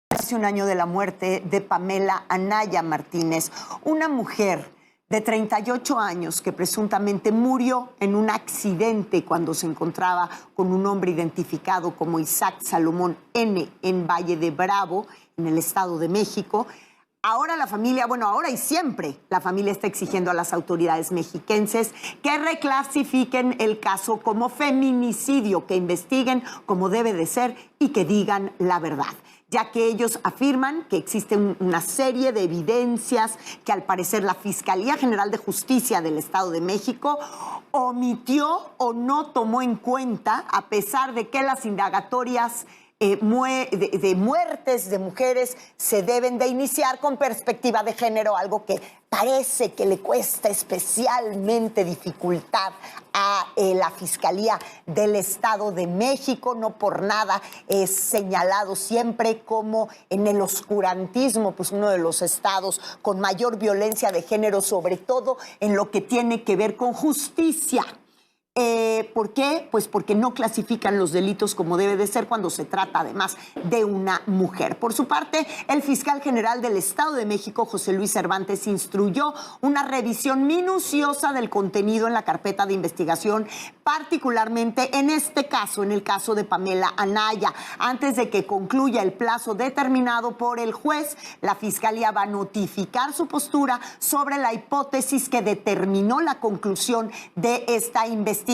Hace un año de la muerte de Pamela Anaya Martínez, una mujer de 38 años que presuntamente murió en un accidente cuando se encontraba con un hombre identificado como Isaac Salomón N. en Valle de Bravo, en el Estado de México. Ahora la familia, bueno, ahora y siempre, la familia está exigiendo a las autoridades mexiquenses que reclasifiquen el caso como feminicidio, que investiguen como debe de ser y que digan la verdad, ya que ellos afirman que existe una serie de evidencias que al parecer la Fiscalía General de Justicia del Estado de México omitió o no tomó en cuenta, a pesar de que las indagatorias de muertes de mujeres se deben de iniciar con perspectiva de género, algo que parece que le cuesta especialmente dificultad a la Fiscalía del Estado de México. No por nada es señalado siempre como en el oscurantismo, pues uno de los estados con mayor violencia de género, sobre todo en lo que tiene que ver con justicia. ¿Por qué? Pues porque no clasifican los delitos como debe de ser cuando se trata además de una mujer. Por su parte, el fiscal general del Estado de México, José Luis Cervantes, instruyó una revisión minuciosa del contenido en la carpeta de investigación, particularmente en este caso, en el caso de Pamela Anaya. Antes de que concluya el plazo determinado por el juez, la Fiscalía va a notificar su postura sobre la hipótesis que determinó la conclusión de esta investigación.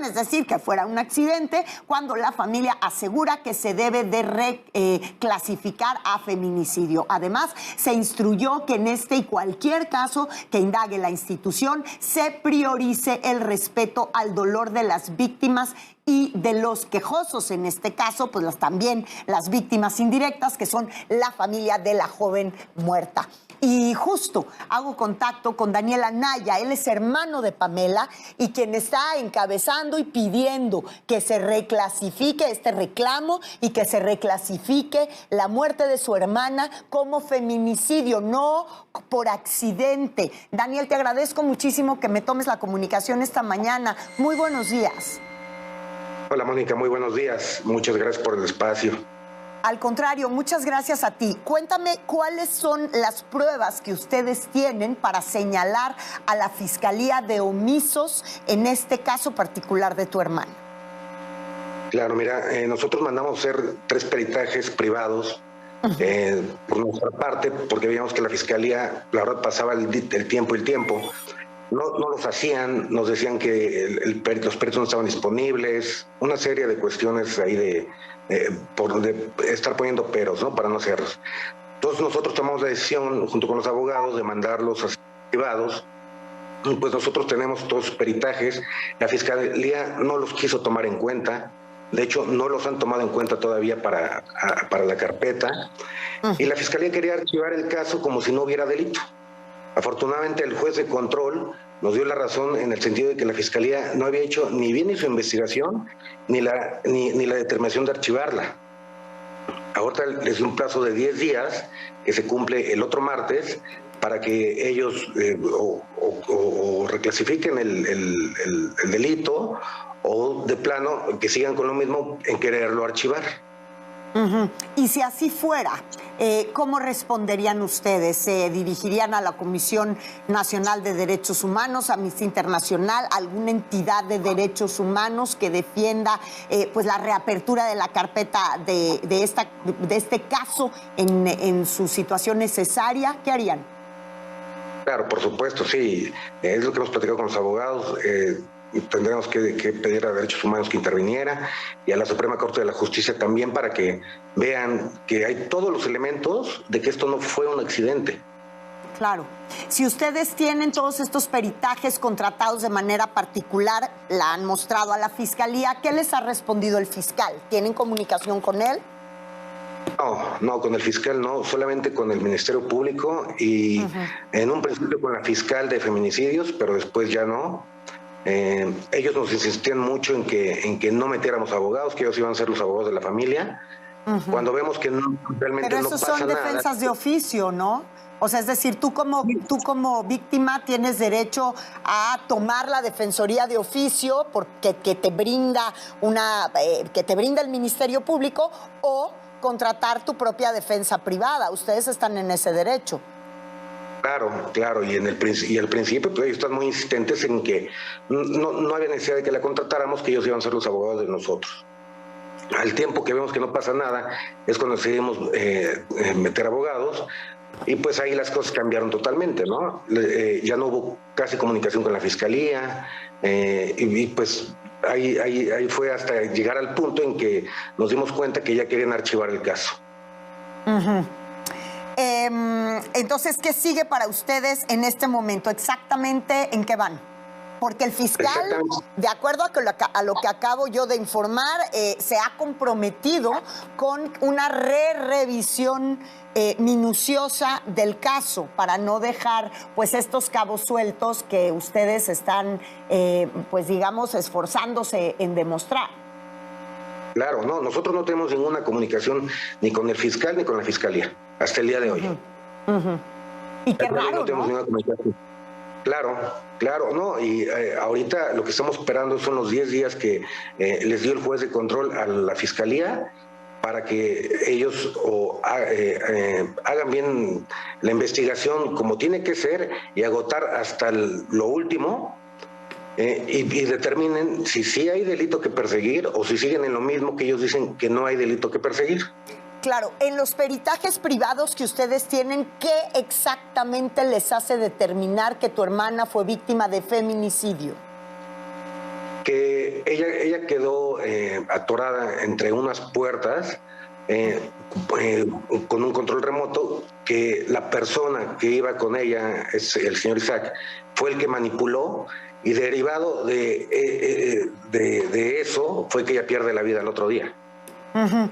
Es decir, que fuera un accidente, cuando la familia asegura que se debe de reclasificar a feminicidio. Además, se instruyó que en este y cualquier caso que indague la institución se priorice el respeto al dolor de las víctimas y de los quejosos, en este caso, pues también las víctimas indirectas, que son la familia de la joven muerta. Y justo hago contacto con Daniel Anaya, él es hermano de Pamela y quien está encabezando y pidiendo que se reclasifique este reclamo y que se reclasifique la muerte de su hermana como feminicidio, no por accidente. Daniel, te agradezco muchísimo que me tomes la comunicación esta mañana. Muy buenos días. Hola, Mónica, muy buenos días. Muchas gracias por el espacio. Al contrario, muchas gracias a ti. Cuéntame cuáles son las pruebas que ustedes tienen para señalar a la Fiscalía de omisos en este caso particular de tu hermana. Claro, mira, nosotros mandamos hacer 3 peritajes privados por nuestra parte, porque veíamos que la Fiscalía, la verdad, pasaba el tiempo y el tiempo. No los hacían, nos decían que los peritos no estaban disponibles, una serie de cuestiones ahí de estar poniendo peros, ¿no? Para no hacerlos. Entonces nosotros tomamos la decisión, junto con los abogados, de mandarlos a privados. Y pues nosotros tenemos todos los peritajes, la Fiscalía no los quiso tomar en cuenta, de hecho no los han tomado en cuenta todavía para la carpeta, y la Fiscalía quería archivar el caso como si no hubiera delito. Afortunadamente el juez de control nos dio la razón en el sentido de que la Fiscalía no había hecho ni bien ni su investigación ni la determinación de archivarla. Ahora les dio un plazo de 10 días que se cumple el otro martes para que ellos o reclasifiquen el delito o de plano que sigan con lo mismo en quererlo archivar. Y si así fuera, ¿cómo responderían ustedes? ¿Se dirigirían a la Comisión Nacional de Derechos Humanos, a Amnistía Internacional, alguna entidad de derechos humanos que defienda pues la reapertura de la carpeta de este caso en su situación necesaria? ¿Qué harían? Claro, por supuesto, sí. Es lo que hemos platicado con los abogados. Tendremos que pedir a Derechos Humanos que interviniera y a la Suprema Corte de la Justicia también, para que vean que hay todos los elementos de que esto no fue un accidente. Claro. Si ustedes tienen todos estos peritajes contratados de manera particular, la han mostrado a la Fiscalía, ¿qué les ha respondido el fiscal? ¿Tienen comunicación con él? No, con el fiscal no, solamente con el Ministerio Público y en un principio con la fiscal de feminicidios, pero después ya no. Ellos nos insistían mucho en que no metiéramos abogados, que ellos iban a ser los abogados de la familia. Cuando vemos que realmente no pasa nada. Pero esos son defensas de oficio, ¿no? O sea, es decir, tú como víctima tienes derecho a tomar la defensoría de oficio porque que te brinda el Ministerio Público, o contratar tu propia defensa privada. Ustedes están en ese derecho. Claro, y al principio pues ellos están muy insistentes en que no había necesidad de que la contratáramos, que ellos iban a ser los abogados de nosotros. Al tiempo que vemos que no pasa nada, es cuando decidimos meter abogados, y pues ahí las cosas cambiaron totalmente, ¿no? Ya no hubo casi comunicación con la fiscalía, y pues ahí fue hasta llegar al punto en que nos dimos cuenta que ya querían archivar el caso. Uh-huh. Entonces, ¿qué sigue para ustedes en este momento? ¿Exactamente en qué van? Porque el fiscal, de acuerdo a lo que acabo yo de informar, se ha comprometido con una revisión minuciosa del caso para no dejar pues estos cabos sueltos que ustedes están, pues digamos, esforzándose en demostrar. Claro, no, nosotros no tenemos ninguna comunicación ni con el fiscal ni con la fiscalía hasta el día de hoy. Uh-huh. Y qué raro, no tenemos ninguna comunicación. Claro, no, y ahorita lo que estamos esperando son los 10 días que les dio el juez de control a la fiscalía para que ellos hagan bien la investigación como tiene que ser y agotar hasta lo último. Y determinen si sí hay delito que perseguir o si siguen en lo mismo que ellos dicen que no hay delito que perseguir. Claro, en los peritajes privados que ustedes tienen, ¿qué exactamente les hace determinar que tu hermana fue víctima de feminicidio? Que ella quedó atorada entre unas puertas con un control remoto, que la persona que iba con ella, es el señor Isaac, fue el que manipuló, y derivado de eso fue que ella pierde la vida el otro día. Uh-huh.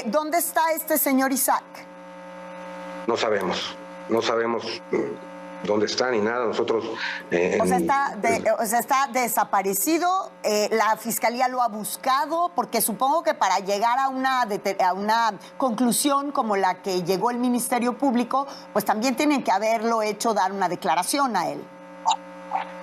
¿Dónde está este señor Isaac? No sabemos dónde está ni nada. Nosotros... O sea, está desaparecido. La fiscalía lo ha buscado, porque supongo que para llegar a una conclusión como la que llegó el Ministerio Público, pues también tienen que haberlo hecho dar una declaración a él.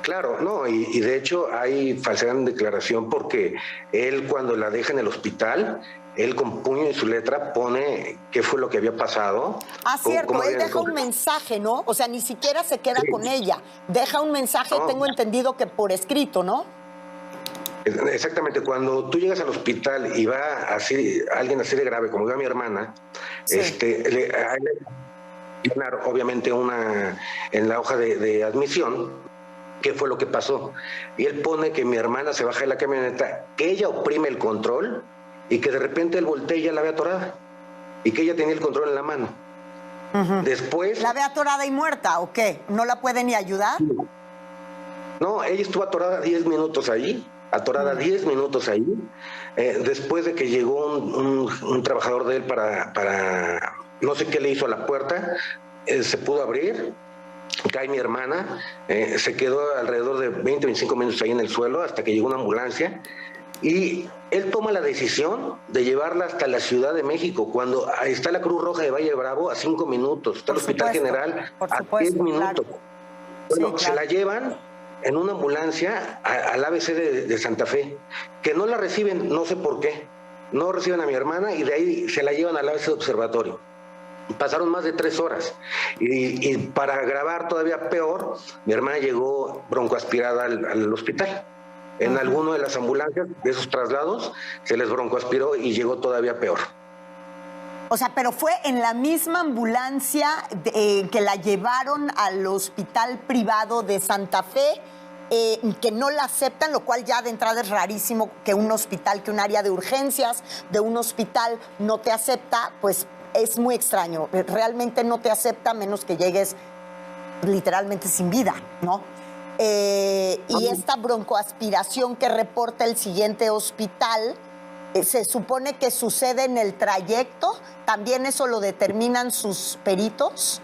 Claro, no, y de hecho hay falsedad en declaración, porque él, cuando la deja en el hospital, él con puño y su letra pone qué fue lo que había pasado. Cierto, él deja un mensaje, ¿no? O sea, ni siquiera se queda con ella. Deja un mensaje, tengo entendido que por escrito, ¿no? Exactamente, cuando tú llegas al hospital y va así, alguien así de grave como iba mi hermana, sí. Obviamente en la hoja de admisión, qué fue lo que pasó. Y él pone que mi hermana se baja de la camioneta, que ella oprime el control y que de repente él voltea y ya la ve atorada. Y que ella tenía el control en la mano. Uh-huh. Después... ¿La ve atorada y muerta o qué? ¿No la puede ni ayudar? No, ella estuvo atorada 10 minutos ahí. Después de que llegó un trabajador de él para no sé qué le hizo a la puerta, se pudo abrir. Cae mi hermana, se quedó alrededor de 20 o 25 minutos ahí en el suelo hasta que llegó una ambulancia, y él toma la decisión de llevarla hasta la Ciudad de México, cuando está la Cruz Roja de Valle Bravo a 5 minutos, está el Hospital General a 10 minutos. Claro. Bueno, sí, claro. Se la llevan en una ambulancia al ABC de Santa Fe, que no la reciben, no sé por qué, no reciben a mi hermana, y de ahí se la llevan al ABC de Observatorio. Pasaron más de 3 horas y para grabar todavía peor, mi hermana llegó broncoaspirada al hospital. En alguno de las ambulancias de esos traslados se les broncoaspiró y llegó todavía peor. O sea, pero fue en la misma ambulancia que la llevaron al hospital privado de Santa Fe, que no la aceptan, lo cual ya de entrada es rarísimo que un hospital, que un área de urgencias de un hospital no te acepta, pues es muy extraño. Realmente no te acepta menos que llegues literalmente sin vida, ¿no? Y esta broncoaspiración que reporta el siguiente hospital, se supone que sucede en el trayecto. ¿También eso lo determinan sus peritos?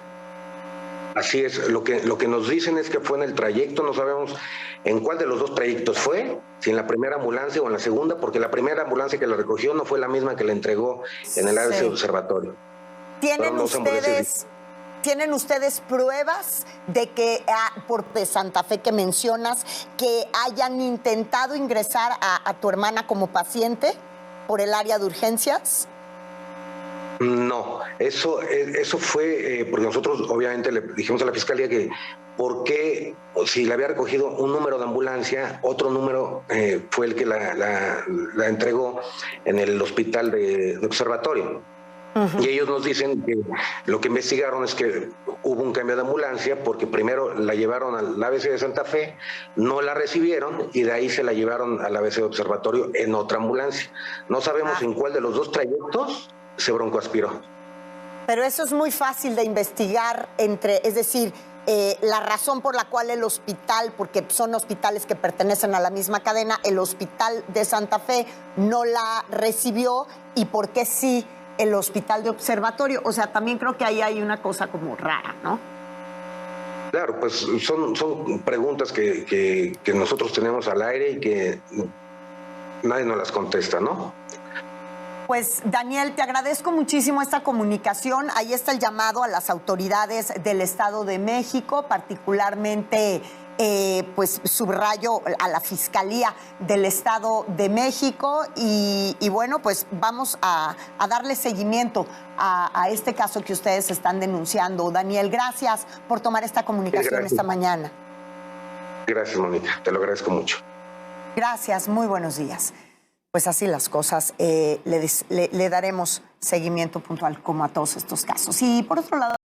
Así es, lo que nos dicen es que fue en el trayecto. No sabemos en cuál de los dos trayectos fue, si en la primera ambulancia o en la segunda, porque la primera ambulancia que la recogió no fue la misma que la entregó en el ABC Observatorio. ¿Tienen ustedes pruebas de que, de Santa Fe que mencionas, que hayan intentado ingresar a tu hermana como paciente por el área de urgencias? No, eso fue porque nosotros obviamente le dijimos a la fiscalía que por qué, si le había recogido un número de ambulancia, otro número fue el que la entregó en el hospital de observatorio. Y ellos nos dicen que lo que investigaron es que hubo un cambio de ambulancia porque primero la llevaron al ABC de Santa Fe, no la recibieron y de ahí se la llevaron al ABC de Observatorio en otra ambulancia. No sabemos en cuál de los dos trayectos se broncoaspiró. Pero eso es muy fácil de investigar es decir, la razón por la cual el hospital, porque son hospitales que pertenecen a la misma cadena, el hospital de Santa Fe no la recibió y por qué sí el hospital de Observatorio. O sea, también creo que ahí hay una cosa como rara, ¿no? Claro, pues son preguntas que nosotros tenemos al aire y que nadie nos las contesta, ¿no? Pues, Daniel, te agradezco muchísimo esta comunicación. Ahí está el llamado a las autoridades del Estado de México, particularmente, pues, subrayo a la Fiscalía del Estado de México. Y bueno, pues vamos a darle seguimiento a este caso que ustedes están denunciando. Daniel, gracias por tomar esta comunicación esta mañana. Gracias, Mónica. Te lo agradezco mucho. Gracias. Muy buenos días. Pues así las cosas, le daremos seguimiento puntual como a todos estos casos. Y por otro lado...